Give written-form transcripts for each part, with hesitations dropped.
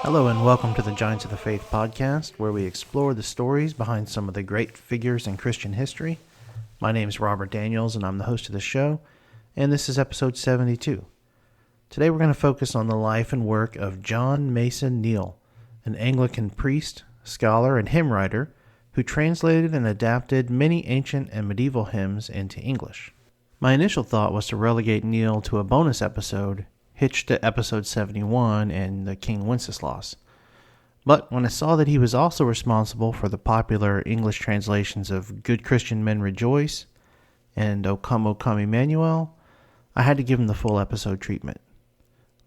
Hello and welcome to the Giants of the Faith podcast, where we explore the stories behind some of the great figures in Christian history. My name is Robert Daniels and I'm the host of the show, and this is episode 72. Today we're going to focus on the life and work of John Mason Neale, an Anglican priest, scholar, and hymn writer who translated and adapted many ancient and medieval hymns into English. My initial thought was to relegate Neale to a bonus episode, hitched to episode 71 and the King Wenceslas. But when I saw that he was also responsible for the popular English translations of Good Christian Men Rejoice and O Come, Emmanuel, I had to give him the full episode treatment.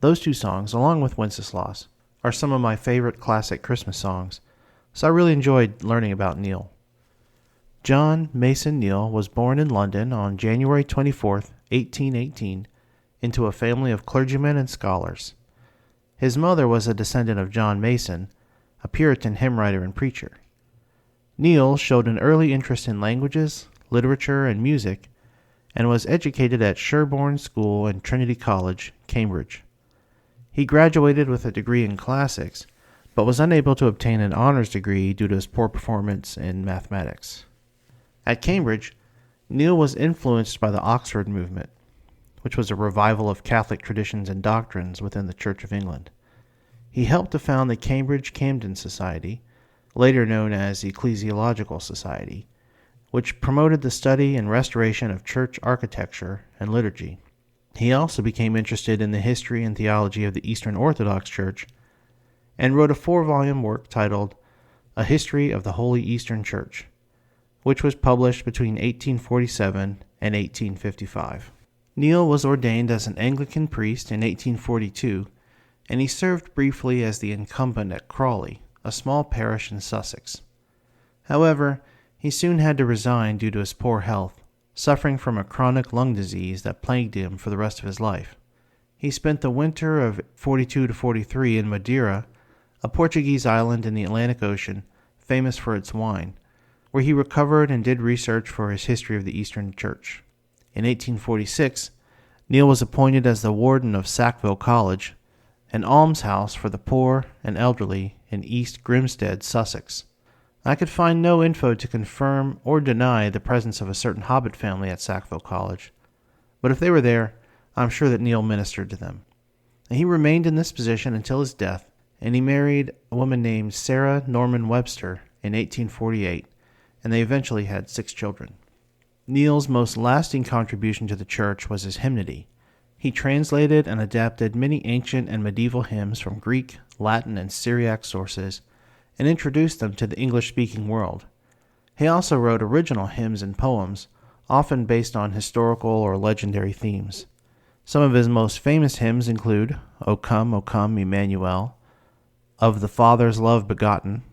Those two songs, along with Wenceslaus, are some of my favorite classic Christmas songs, so I really enjoyed learning about Neale. John Mason Neale was born in London on January 24th, 1818, into a family of clergymen and scholars. His mother was a descendant of John Mason, a Puritan hymn writer and preacher. Neale showed an early interest in languages, literature, and music, and was educated at Sherborne School and Trinity College, Cambridge. He graduated with a degree in classics, but was unable to obtain an honors degree due to his poor performance in mathematics. At Cambridge, Neale was influenced by the Oxford movement, which was a revival of Catholic traditions and doctrines within the Church of England. He helped to found the Cambridge Camden Society, later known as Ecclesiological Society, which promoted the study and restoration of church architecture and liturgy. He also became interested in the history and theology of the Eastern Orthodox Church and wrote a 4-volume work titled A History of the Holy Eastern Church, which was published between 1847 and 1855. Neale was ordained as an Anglican priest in 1842, and he served briefly as the incumbent at Crawley, a small parish in Sussex. However, he soon had to resign due to his poor health, suffering from a chronic lung disease that plagued him for the rest of his life. He spent the winter of 42 to 43 in Madeira, a Portuguese island in the Atlantic Ocean, famous for its wine, where he recovered and did research for his history of the Eastern Church. In 1846, Neale was appointed as the warden of Sackville College, an almshouse for the poor and elderly in East Grinstead, Sussex. I could find no info to confirm or deny the presence of a certain Hobbit family at Sackville College, but if they were there, I'm sure that Neale ministered to them. And he remained in this position until his death, and he married a woman named Sarah Norman Webster in 1848, and they eventually had 6 children. Neale's most lasting contribution to the church was his hymnody. He translated and adapted many ancient and medieval hymns from Greek, Latin, and Syriac sources and introduced them to the English-speaking world. He also wrote original hymns and poems, often based on historical or legendary themes. Some of his most famous hymns include O Come, Emmanuel, Of the Father's Love Begotten,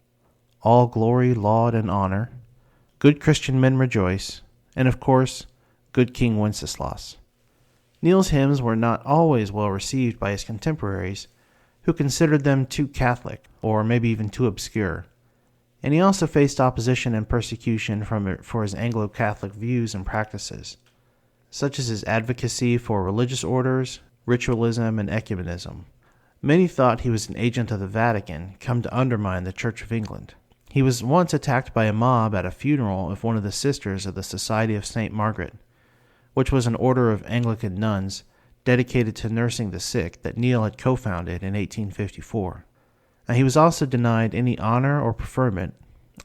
All Glory, Laud, and Honor, Good Christian Men Rejoice, and of course, Good King Wenceslas. Neale's hymns were not always well received by his contemporaries, who considered them too Catholic, or maybe even too obscure. And he also faced opposition and persecution for his Anglo-Catholic views and practices, such as his advocacy for religious orders, ritualism, and ecumenism. Many thought he was an agent of the Vatican, come to undermine the Church of England. He was once attacked by a mob at a funeral of one of the sisters of the Society of St. Margaret, which was an order of Anglican nuns dedicated to nursing the sick that Neale had co-founded in 1854. He was also denied any honor or preferment,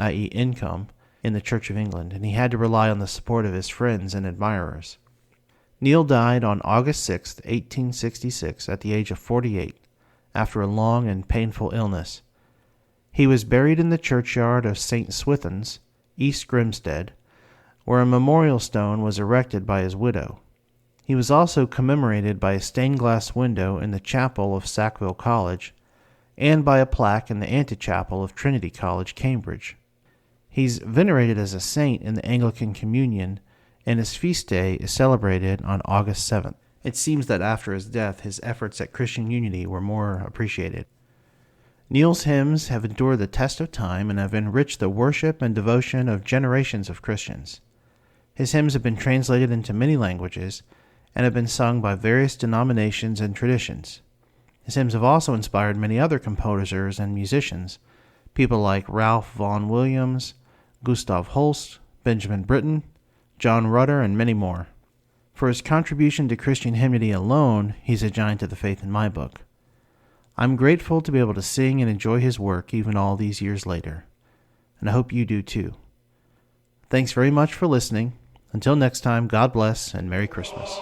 i.e. income, in the Church of England, and he had to rely on the support of his friends and admirers. Neale died on August 6, 1866, at the age of 48, after a long and painful illness. He was buried in the churchyard of St. Swithin's, East Grinstead, where a memorial stone was erected by his widow. He was also commemorated by a stained glass window in the chapel of Sackville College, and by a plaque in the antechapel of Trinity College, Cambridge. He's venerated as a saint in the Anglican Communion, and his feast day is celebrated on August 7th. It seems that after his death, his efforts at Christian unity were more appreciated. Neale's hymns have endured the test of time and have enriched the worship and devotion of generations of Christians. His hymns have been translated into many languages and have been sung by various denominations and traditions. His hymns have also inspired many other composers and musicians, people like Ralph Vaughan Williams, Gustav Holst, Benjamin Britten, John Rutter, and many more. For his contribution to Christian hymnody alone, he's a giant of the faith in my book. I'm grateful to be able to sing and enjoy his work even all these years later, and I hope you do too. Thanks very much for listening. Until next time, God bless and Merry Christmas.